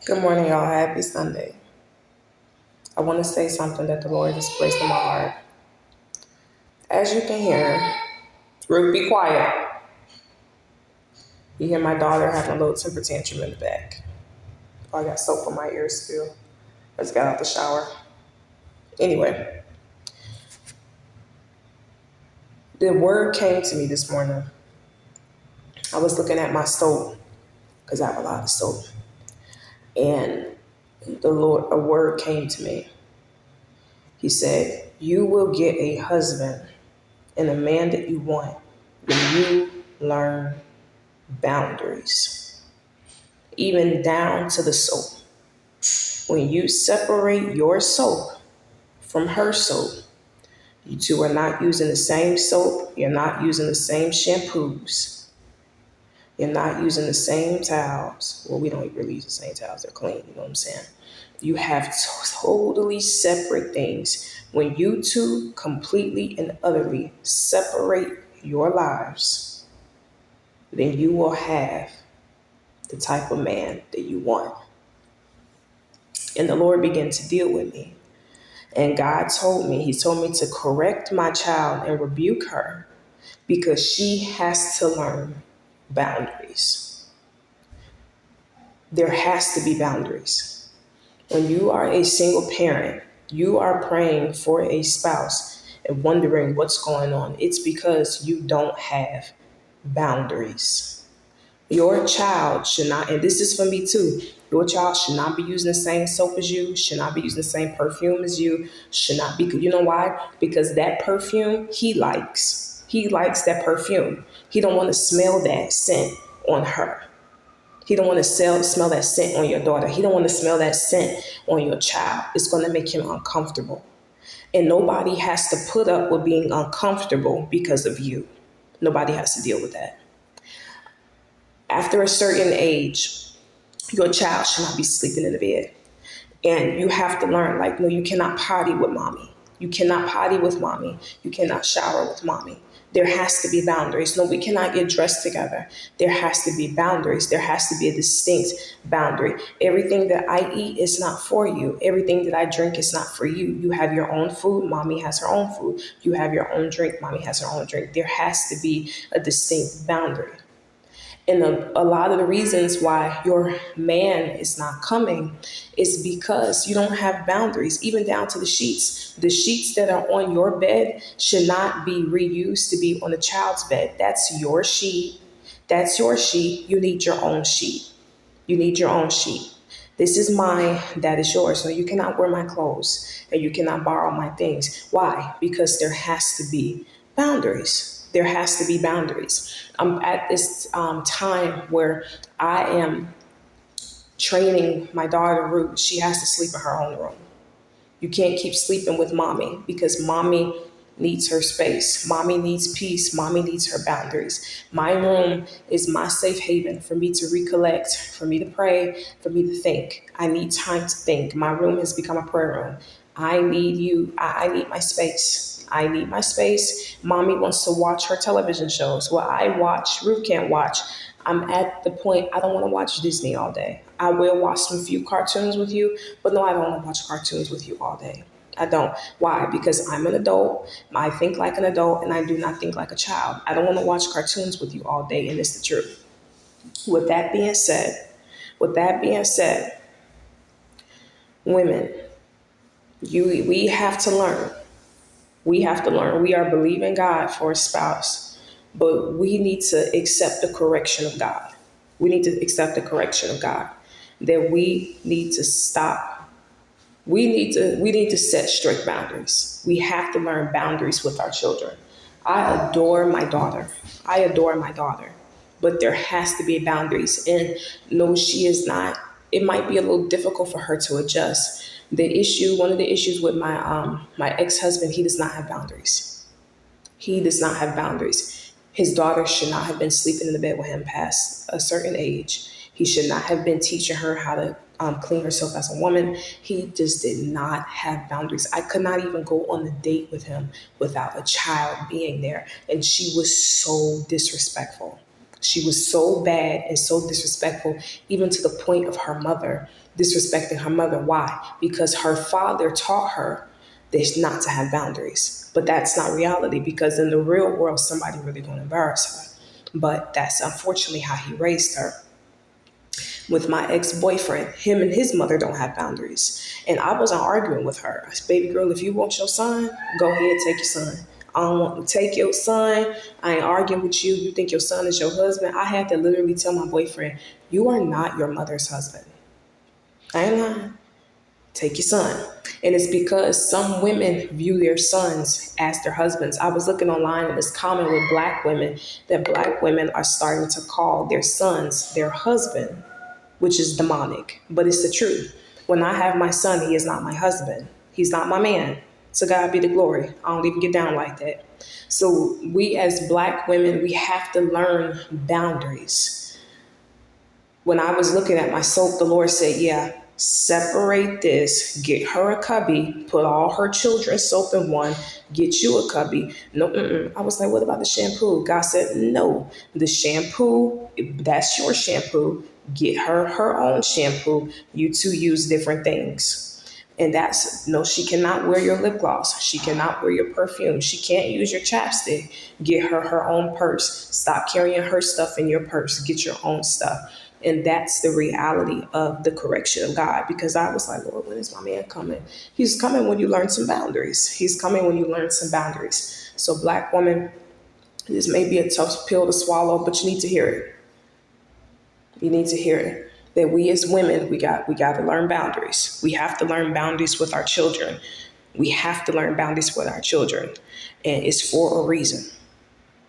Good morning, y'all. Happy Sunday. I want to say something that the Lord has placed in my heart. As you can hear, Ruth, be quiet. You hear my daughter having a little temper tantrum in the back. Oh, I got soap on my ears still. I just got out the shower. Anyway, the word came to me this morning. I was looking at my soap because I have a lot of soap. And a word came to me. He said, you will get a husband and a man that you want when you learn boundaries, even down to the soap. When you separate your soap from her soap, you two are not using the same soap, you're not using the same shampoos, you're not using the same towels. Well, we don't really use the same towels, they're clean, you know what I'm saying? You have totally separate things. When you two completely and utterly separate your lives, then you will have the type of man that you want. And the Lord began to deal with me. And God told me, He told me to correct my child and rebuke her because she has to learn boundaries. There has to be boundaries. When you are a single parent, you are praying for a spouse and wondering what's going on. It's because you don't have boundaries. Your child should not, and this is for me too, your child should not be using the same soap as you, should not be using the same perfume as you, should not be, you know why? Because that perfume he likes. He likes that perfume. He don't want to smell that scent on her. He don't want to smell that scent on your daughter. He don't want to smell that scent on your child. It's going to make him uncomfortable. And nobody has to put up with being uncomfortable because of you. Nobody has to deal with that. After a certain age, your child should not be sleeping in the bed. And you have to learn, like, no, you cannot potty with mommy. You cannot potty with mommy. You cannot shower with mommy. There has to be boundaries. No, we cannot get dressed together. There has to be boundaries. There has to be a distinct boundary. Everything that I eat is not for you. Everything that I drink is not for you. You have your own food. Mommy has her own food. You have your own drink. Mommy has her own drink. There has to be a distinct boundary. And a lot of the reasons why your man is not coming is because you don't have boundaries, even down to the sheets. The sheets that are on your bed should not be reused to be on the child's bed. That's your sheet. That's your sheet. You need your own sheet. You need your own sheet. This is mine, that is yours. No, you cannot wear my clothes and you cannot borrow my things. Why? Because there has to be boundaries. There has to be boundaries. I'm at this time where I am training my daughter, Ruth. She has to sleep in her own room. You can't keep sleeping with mommy because mommy needs her space. Mommy needs peace. Mommy needs her boundaries. My room is my safe haven for me to recollect, for me to pray, for me to think. I need time to think. My room has become a prayer room. I need you. I need my space. I need my space. Mommy wants to watch her television shows. Well, I watch. Ruth can't watch. I'm at the point I don't want to watch Disney all day. I will watch some few cartoons with you, but no, I don't want to watch cartoons with you all day. I don't. Why? Because I'm an adult. I think like an adult, and I do not think like a child. I don't want to watch cartoons with you all day, and it's the truth. With that being said, women, we have to learn. We have to learn. We are believing God for a spouse, but we need to accept the correction of God. We need to accept the correction of God that we need to stop. We need to set strict boundaries. We have to learn boundaries with our children. I adore my daughter. But there has to be boundaries. And no, she is not. It might be a little difficult for her to adjust. One of the issues with my ex-husband, he does not have boundaries. He does not have boundaries. His daughter should not have been sleeping in the bed with him past a certain age. He should not have been teaching her how to clean herself as a woman. He just did not have boundaries. I could not even go on a date with him without a child being there. And she was so disrespectful. She was so bad and so disrespectful, even to the point of her mother, disrespecting her mother. Why? Because her father taught her there's not to have boundaries. But that's not reality, because in the real world, somebody really going to embarrass her. But that's unfortunately how he raised her. With my ex-boyfriend, him and his mother don't have boundaries. And I wasn't arguing with her. I said, baby girl, if you want your son, go ahead, take your son. I don't want to take your son. I ain't arguing with you. You think your son is your husband. I had to literally tell my boyfriend, you are not your mother's husband. I ain't lying. Take your son. And it's because some women view their sons as their husbands. I was looking online, and it's common with black women that black women are starting to call their sons their husband, which is demonic, but it's the truth. When I have my son, he is not my husband. He's not my man. To God be the glory. I don't even get down like that. So we as black women, we have to learn boundaries. When I was looking at my soap, the Lord said, yeah, separate this, get her a cubby, put all her children's soap in one, get you a cubby. No, I was like, what about the shampoo? God said, no, the shampoo, that's your shampoo. Get her her own shampoo. You two use different things. And that's, no, she cannot wear your lip gloss. She cannot wear your perfume. She can't use your chapstick. Get her her own purse. Stop carrying her stuff in your purse. Get your own stuff. And that's the reality of the correction of God. Because I was like, Lord, when is my man coming? He's coming when you learn some boundaries. He's coming when you learn some boundaries. So black woman, this may be a tough pill to swallow, but you need to hear it. You need to hear it. That we as women, we got to learn boundaries. We have to learn boundaries with our children. We have to learn boundaries with our children. And it's for a reason.